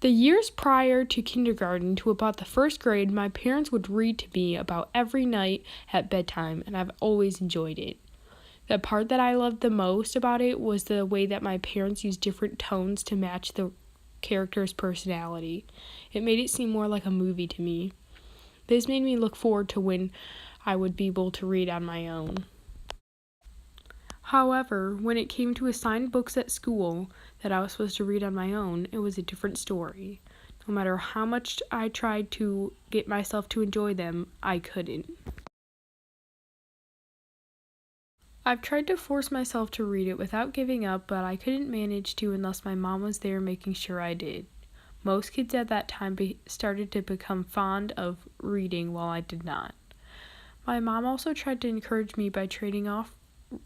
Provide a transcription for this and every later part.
The years prior to kindergarten to about the first grade, my parents would read to me about every night at bedtime, and I've always enjoyed it. The part that I loved the most about it was the way that my parents used different tones to match the character's personality. It made it seem more like a movie to me. This made me look forward to when I would be able to read on my own. However, when it came to assigned books at school that I was supposed to read on my own, it was a different story. No matter how much I tried to get myself to enjoy them, I couldn't. I've tried to force myself to read it without giving up, but I couldn't manage to unless my mom was there making sure I did. Most kids at that time started to become fond of reading while I did not. My mom also tried to encourage me by trading off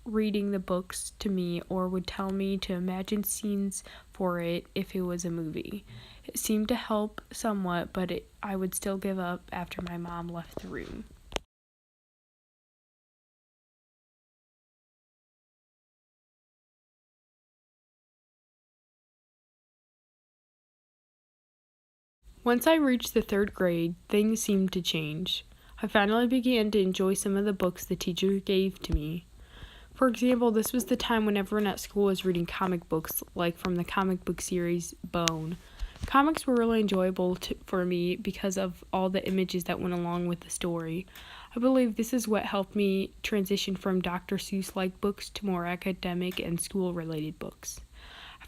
reading the books to me or would tell me to imagine scenes for it if it was a movie. It seemed to help somewhat, but I would still give up after my mom left the room. Once I reached the third grade, things seemed to change. I finally began to enjoy some of the books the teacher gave to me. For example, this was the time when everyone at school was reading comic books, like from the comic book series Bone. Comics were really enjoyable for me because of all the images that went along with the story. I believe this is what helped me transition from Dr. Seuss-like books to more academic and school-related books. I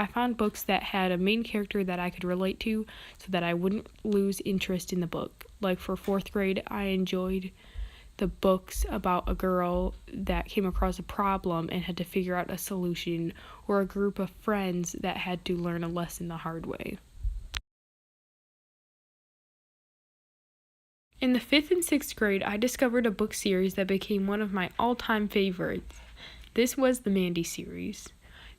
found books that had a main character that I could relate to so that I wouldn't lose interest in the book. Like for fourth grade, I enjoyed the books about a girl that came across a problem and had to figure out a solution, or a group of friends that had to learn a lesson the hard way. In the 5th and 6th grade, I discovered a book series that became one of my all-time favorites. This was the Mandy series.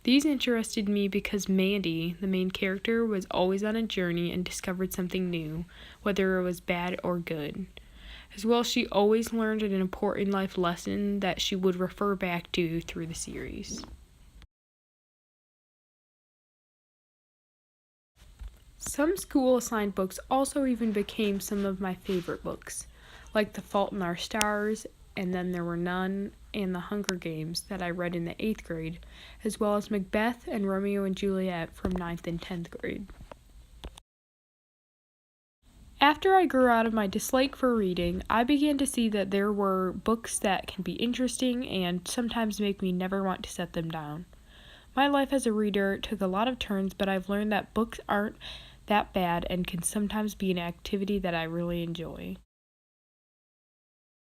These interested me because Mandy, the main character, was always on a journey and discovered something new, whether it was bad or good. As well, she always learned an important life lesson that she would refer back to through the series. Some school-assigned books also even became some of my favorite books, like The Fault in Our Stars, and Then There Were None, and The Hunger Games that I read in the 8th grade, as well as Macbeth and Romeo and Juliet from 9th and 10th grade. After I grew out of my dislike for reading, I began to see that there were books that can be interesting and sometimes make me never want to set them down. My life as a reader took a lot of turns, but I've learned that books aren't that bad and can sometimes be an activity that I really enjoy.